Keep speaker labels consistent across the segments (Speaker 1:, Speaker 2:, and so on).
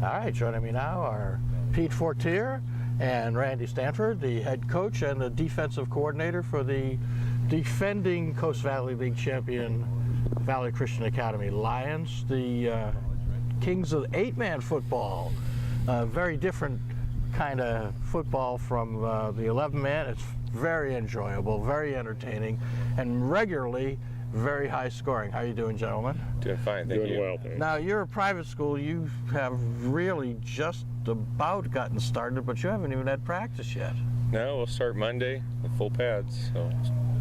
Speaker 1: All right, joining me now are Pete Fortier and Randy Stanford, the head coach and the defensive coordinator for the defending Coast Valley League champion Valley Christian Academy Lions, the kings of 8-man football. Very different kind of football from the 11-man. It's very enjoyable, very entertaining, and regularly very high scoring. How are you doing, gentlemen?
Speaker 2: Doing fine, thank you.
Speaker 3: Doing well, thanks.
Speaker 1: Now, you're a private school. You have really just about gotten started, but you haven't even had practice yet.
Speaker 2: No, we'll start Monday with full pads, so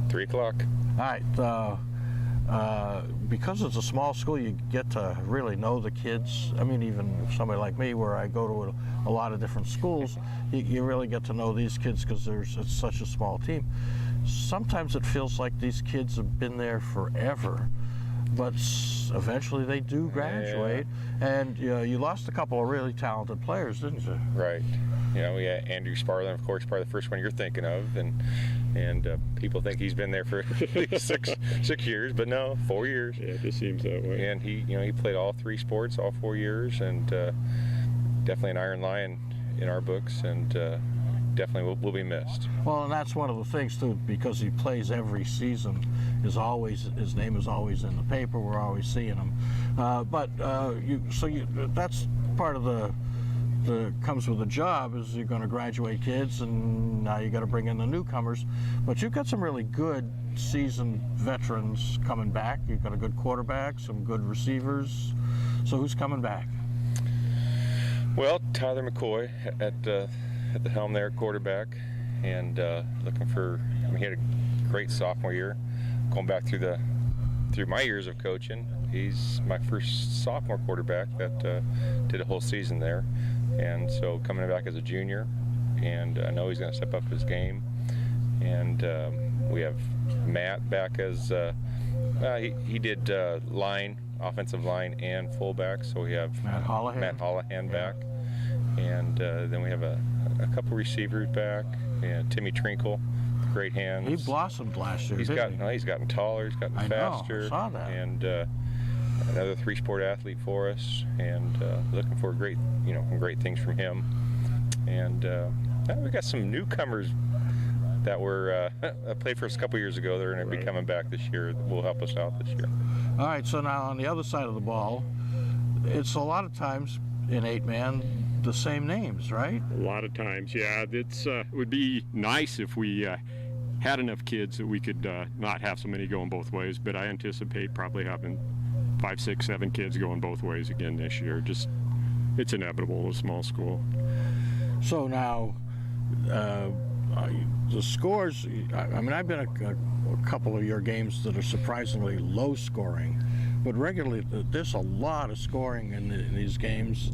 Speaker 2: 3 o'clock.
Speaker 1: All right. Because it's a small school, you get to really know the kids. I mean, even somebody like me, where I go to a lot of different schools, you really get to know these kids because it's such a small team. Sometimes it feels like these kids have been there forever, but eventually they do graduate. Yeah. And you lost a couple of really talented players, didn't you?
Speaker 2: Right. You know, we had Andrew Sparlin, of course, probably the first one you're thinking of, and people think he's been there for at least six years, but no, 4 years.
Speaker 3: Yeah, it just seems that way.
Speaker 2: And he played all 3 sports, all 4 years, and definitely an Iron Lion in our books, and definitely will be missed.
Speaker 1: Well, and that's one of the things too, because he plays every season. His name is always in the paper. We're always seeing him. That's part of the comes with the job, is you're going to graduate kids, and now you got to bring in the newcomers. But you've got some really good seasoned veterans coming back. You've got a good quarterback, some good receivers. So who's coming back?
Speaker 2: Well, Tyler McCoy at the helm there, quarterback, and looking for. He had a great sophomore year. Going back through my years of coaching, he's my first sophomore quarterback that did a whole season there, and so coming back as a junior, and I know he's going to step up his game. And we have Matt back as he did offensive line and fullback, so we have Matt Hollahan back, and then we have a couple receivers back, and Timmy Trinkle. Great hands.
Speaker 1: He blossomed last year.
Speaker 2: He's gotten taller. He's gotten faster.
Speaker 1: I saw that.
Speaker 2: And another 3-sport athlete for us, and looking for great things from him. And we got some newcomers that were played for us a couple years ago. They're going to be coming back this year. That will help us out this year.
Speaker 1: All right. So now on the other side of the ball, it's a lot of times in 8-man the same names, right?
Speaker 3: A lot of times, yeah. It would be nice if we had enough kids that we could not have so many going both ways, but I anticipate probably having 5, 6, 7 kids going both ways again this year. Just, it's inevitable in a small school.
Speaker 1: So now, the scores, I mean, I've been a couple of your games that are surprisingly low scoring, but regularly there's a lot of scoring in these games.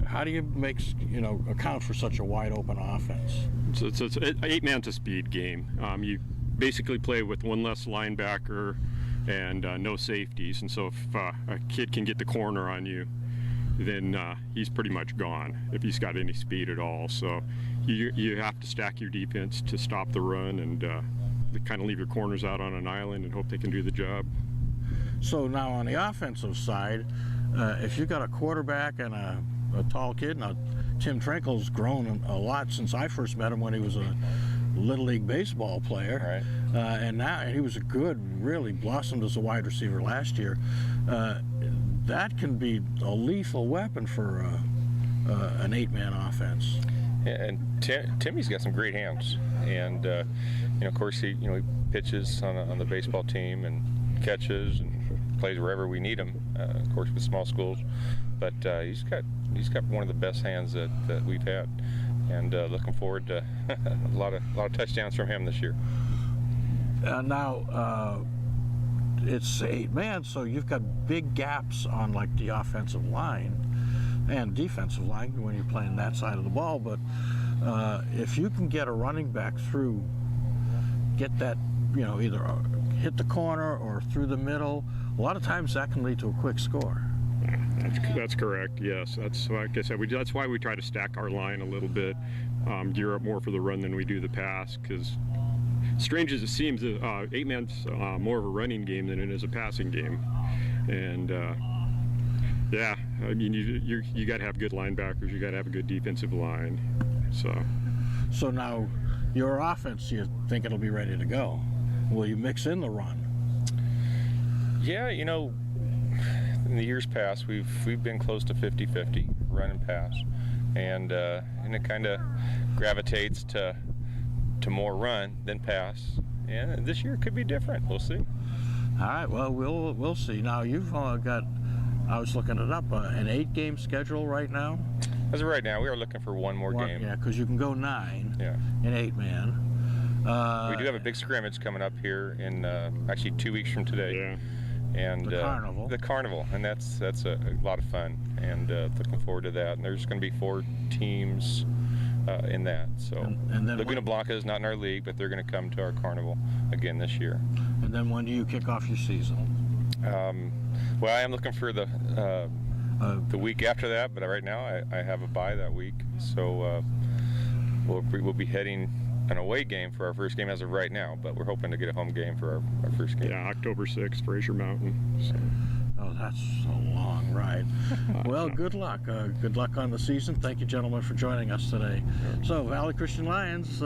Speaker 1: How do you account for such a wide open offense?
Speaker 3: So it's 8-man's a speed game. You basically play with one less linebacker and no safeties, and so if a kid can get the corner on you, then he's pretty much gone if he's got any speed at all. So you have to stack your defense to stop the run, and kind of leave your corners out on an island and hope they can do the job.
Speaker 1: So now on the offensive side, if you've got a quarterback and a tall kid, now Tim Trinkle's grown a lot since I first met him when he was a Little League baseball player.
Speaker 2: Right.
Speaker 1: And he was really blossomed as a wide receiver last year. That can be a lethal weapon for an 8-man offense.
Speaker 2: And Timmy's got some great hands, and of course he pitches on the baseball team and catches and plays wherever we need him. Of course with small schools, but he's got one of the best hands that we've had, and looking forward to a lot of touchdowns from him this year.
Speaker 1: Now it's 8-man, so you've got big gaps on like the offensive line and defensive line when you're playing that side of the ball. But if you can get a running back through, get that, either hit the corner or through the middle, a lot of times that can lead to a quick score.
Speaker 3: That's correct, yes. That's, like I said, that's why we try to stack our line a little bit, gear up more for the run than we do the pass, because strange as it seems, 8-man's more of a running game than it is a passing game. And yeah, I mean, you got to have good linebackers. You got to have a good defensive line.
Speaker 1: So now, your offense, you think it'll be ready to go? Will you mix in the run?
Speaker 2: Yeah, you know, in the years past, we've been close to 50-50 run and pass, and it kind of gravitates to more run than pass. And this year could be different. We'll see.
Speaker 1: All right. Well, we'll see. Now you've got. I was looking it up. An 8-game schedule right now.
Speaker 2: As of right now, we are looking for one more game.
Speaker 1: Yeah, because you can go 9 in 8-man.
Speaker 2: We do have a big scrimmage coming up here in actually 2 weeks from today.
Speaker 3: Yeah.
Speaker 2: And
Speaker 1: the carnival.
Speaker 2: The carnival, and that's a lot of fun, and looking forward to that. And there's going to be 4 teams in that. So
Speaker 1: and then
Speaker 2: Laguna Blanca is not in our league, but they're going to come to our carnival again this year.
Speaker 1: And then when do you kick off your season?
Speaker 2: Well, I am looking for the week after that, but right now I have a bye that week, so we'll be heading an away game for our first game as of right now, but we're hoping to get a home game for our first game.
Speaker 3: Yeah, October 6th, Fraser Mountain. So.
Speaker 1: Oh, that's a long ride. Well, good luck. Good luck on the season. Thank you, gentlemen, for joining us today. So, Valley Christian Lions,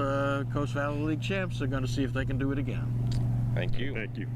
Speaker 1: Coast Valley League champs, are going to see if they can do it again.
Speaker 2: Thank you.
Speaker 3: Thank you.